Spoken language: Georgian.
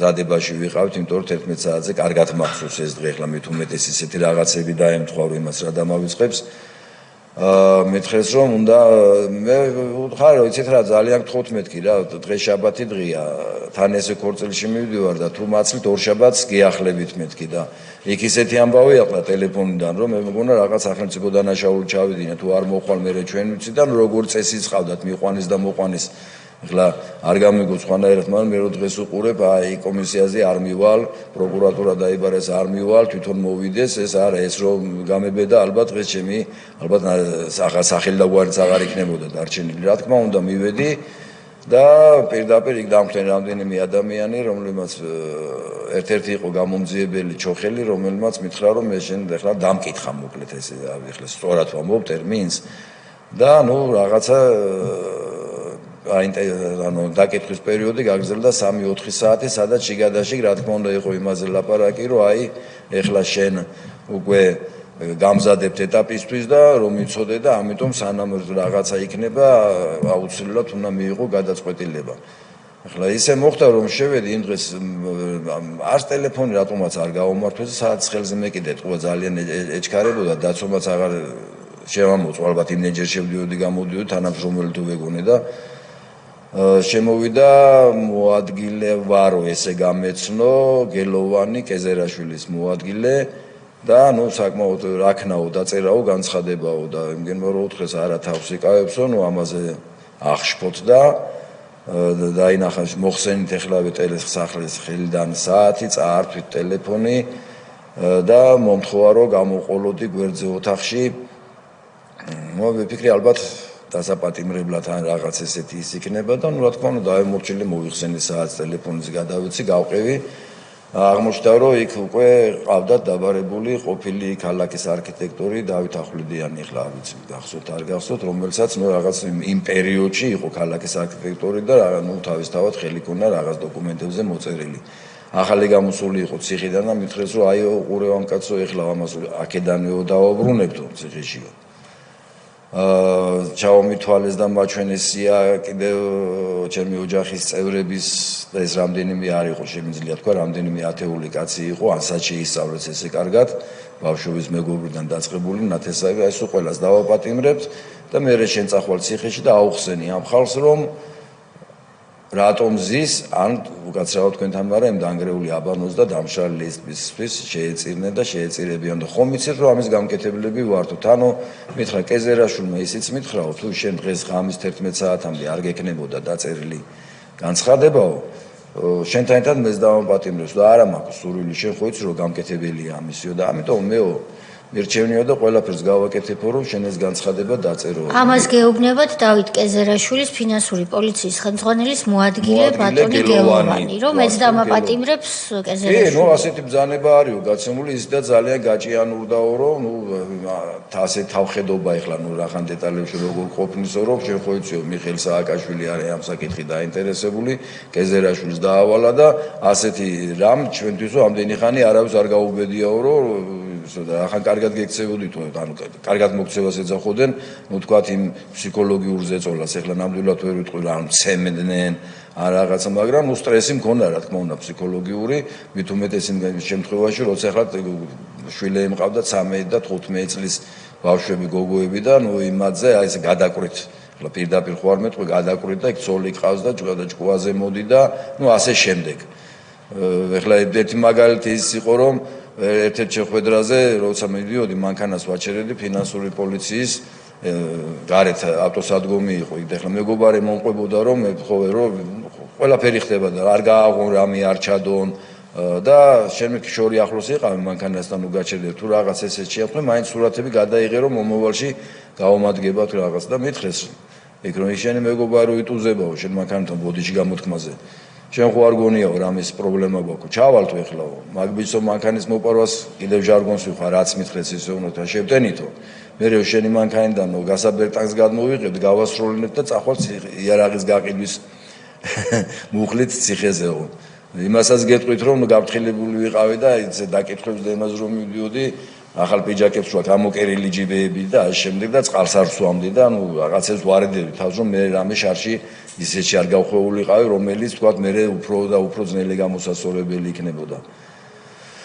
მზადებაში ვიყავით, იმიტომ რომ 11 საათზე კარგად მახსოვს ეს დღე, ახლა მით უმეტეს ისეთი რაღაცები დაემთხვა რომ იმას რა დამავიწყებს. მითხრეს რომ უნდა მე ვუთხარ, იცით რა, ძალიან გთხოვთ მეთქი რა, დღე შაბათი დღეა, თან ესე ქორწილში მივდივარ და თუ მაცლით ორ შაბათს გიახლებით მეთქი და იქ ისეთი ამბავი აყდა ტელეფონიდან, რომ მე მგონა რაღაც სახელმწიფო დანაშაული ჩავიდინე, თუ არ მოხვალ მე ჩვენ ვიციდან როგორ წესიც ყავდათ, მიყვანის და მოყვანის. ახლა არ გამიგოც ხანაერად, მაგრამ მე რო დღეს უყურებ, აი კომისიაზე არ მივალ, პროკურატურა დაიბარეს არ მივალ, თვითონ მოვიდეს, ეს არა, ეს რომ გამებედა, ალბათ დღეს ჩემი, ალბათ სახელი და გვარიც აღარ იქნებოდა დარჩენილი. რა თქმა უნდა, მივედი და პირდაპირ იქ დამხდნენ რამდენიმე ადამიანი, რომლებმაც ერთ-ერთი იყო გამომძიებელი ჩოხელი, რომელმაც მითხრა, რომ მე შენ ახლა დამკითხა მოკლედ ესე, ახლა სწორად ვამბობ ტერმინს და ნუ რაღაცა ანუ დაკითხვის პერიოდი გაგრძელდა 3-4 საათი, სადაც შიგადაშიგ რა თქმა უნდა იყო იმაზე ლაპარაკი, რომ აი ეხლა შენ უკვე გამზადებ ეტაპისთვის და რომ იცოდე და ამიტომ სანამ რაღაცა იქნება, აუცილებლად უნდა მიიღო გადაწყვეტილება. ახლა ისე მოხდა რომ შევედი იმ დღეს არც ტელეფონი რატომაც არ გავამართვეს, სადაც ხელზე მეკიდე ყვა ძალიან ეჩქარებოდა, დაცვამაც აღარ შევამოწვა, ალბათ იმენჯერ შევდიოდი გამოდიოდი თანამშრომელი თუ ვეგონე და შემოვიდა მოადგილე ვარო ესე გამეცნო გელოვანი კეზერაშვილის მოადგილე და ნუ საკმაოდ რაქნაო დაწერაო განცხადებაო და იმგენმა რომ უთხრეს არა თავს იკავებსო ნუ ამაზე აღშფოთ და დაინახა მოხსენით ეხლავე ტელესახლის ხელიდან საათი წაართვით ტელეფონი და მომთხოვა რომ გამოყოლოდი გვერდზე ოთახში ნუ ვიფიქრე ალბათ დასაპატიმრებლად ან რაღაც ესეთი ის იქნება და ნუ რა თქმა უნდა დაემორჩილე მოიხსენე საათს ტელეფონის გადავიცი გავყევი აღმოჩნდა რომ იქ უკვე ყავდათ დაბარებული ყოფილი ქალაქის არქიტექტორი დავით ახვლედიანი ახლა ვიცი გახსოვთ არ გახსოვთ რომელსაც ნუ რაღაც იმ პერიოდში იყო ქალაქის არქიტექტორი და ნუ თავისთავად ხელი ქონდა რაღაც დოკუმენტებზე მოწერილი ახალი გამოსული იყო ციხიდან და მითხრეს რომ აი უყურე ამ კაცო ახლა ამას აქედანვე დავაბრუნებდო ციხეშიო ჩავმითვალეს და მაჩვენესია კიდევ ჩემი ოჯახის წევრების და ეს რამდენიმე არ იყო შემიძლია თქვა რამდენიმე ათეული კაცი იყო ანსაც შეისწავლეს ესე კარგად ბავშვობის მეგობრიდან დაწყებული ნათესავი ეს ყველას დავაპატიმრებთ და მე შენ წახვალ ციხეში და აუხსენი ამ ხალხს რომ რატომ ზის ან უკაცრავად თქვენთან მაგრამ დაანგრეული აბანოს და დამშრალი ლესბისთვის შეეწირნენ და შეეწირებიან და ხომ იცით რომ ამის გამკეთებლები ვართოთ ანუ მითხრა კეზერაშვილმა ისიც მითხრაო თუ შენ დღეს ღამის 11 საათამდე არ გეკნებოდა დაწერილი განცხადებაო შენთან ერთად მეც დავაპატიმრებს და არა მაქვს სურვილი შენ ხო იცი რომ გამკეთებელია ამისიო და ამიტომ მეო მირჩევნიო და ყველაფერს გავაკეთებო რომ შენ ეს განცხადება დაწერო. ამას გეუბნებათ დავით კეზერაშვილის ფინანსური პოლიციის ხელმძღვანელის მოადგილე ბატონი გელოვანი, რომ ეს დამაპატიმრებს კეზერაშვილს. კი, ნუ ასეთი ბრძანება არისო გაცემული ის და ძალიან გაჭიანურდაო რომ ნუ ასე თავხედობა ეხლა ნუ რახან დეტალებში როგორ ყოფნისო რომ შენ ხო იციო მიხეილ სააკაშვილი არის ამ საკითხით დაინტერესებული, კეზერაშვილს დაავალა და ასეთი რამ ჩვენთვისო ამდენი ხანი არავის არ გაუბედიაო რომ და ახან კარგად გექცევოდით, ანუ კარგად მოქცევას ეძახოდნენ, ნუ თქვათ იმ ფსიქოლოგიურ ზეწოლას, ახლა ნამდვილად ვერ ვიტყვი რა, მცემდნენ, ან რაღაცა, მაგრამ ნუ სტრესი მქონდა, რა თქმა უნდა, ფსიქოლოგიური, მით უმეტეს იმ შემთხვევაში, როცა ახლა შვილები მყავდა 13 და 15 წლის ბავშვები, გოგოები და ნუ იმაზე აი ეს გადაკვირთ, ახლა პირდაპირ ხო არ მეტყვი, გადაკვირთ და იქ ცოლი ყავს და ჭკუაზე მოდი და ნუ ასე შემდეგ. ახლა ერთი მაგალითი ის იყო, რომ ერთ-ერთ შეხვედრაზე, როცა მიდიოდი, მანქანას ვაჩერედი ფინანსური პოლიციის გარეთ ავტოსადგომი იყო. იქ ახლა მეგობარი მომყვებოდა, რომ მე ხოვე რომ ყველაფერი ხდება და არ გააღონ რამე არ ჩადონ და შენ შორი ახლოს იყავ მანქანასთან უგაჩერდე თუ რაღაც ესე შეხვე, მაინც სურათები გადაიღე რომ მომავალში გავამადგებათ რაღაც და მითხრეს იქ რომ შენი მეგობარი იტუზებაო შენ მანქანთან ბოდიში გამოთქმაზე. შენ ხო არ გონიაო რამის პრობლემა გვაქვს. ჩავალთ ეხლაო. მაგბიცო მანქანის მოპარვას კიდევ ჟარგონს ვიხარ, რაც მითხრეს ისე უნდა და შევტენითო. მე შენი მანქანიდან გასაბერტანს გადმოვიღებთ, გავასრულებთ და წახვალ იარაღის გაყიდვის მუხლით ციხეზეო. იმასაც გეტყვით რომ გაფრთხილებული ვიყავი და ისე დაკითხვებს და იმას რომ მივდიოდი, ახალ პიჯაკებს რა გამოკერილი ჯიბეები და ამ შემდეგ და წყალს არ სვამდი და ნუ რაღაცებს ვარდები თავს რომ მე რამე შარში ისეთში არ გავხვეულიყავი რომელიც თქვა მე უფრო და უფრო ძნელი გამოსასწორებელი იქნებოდა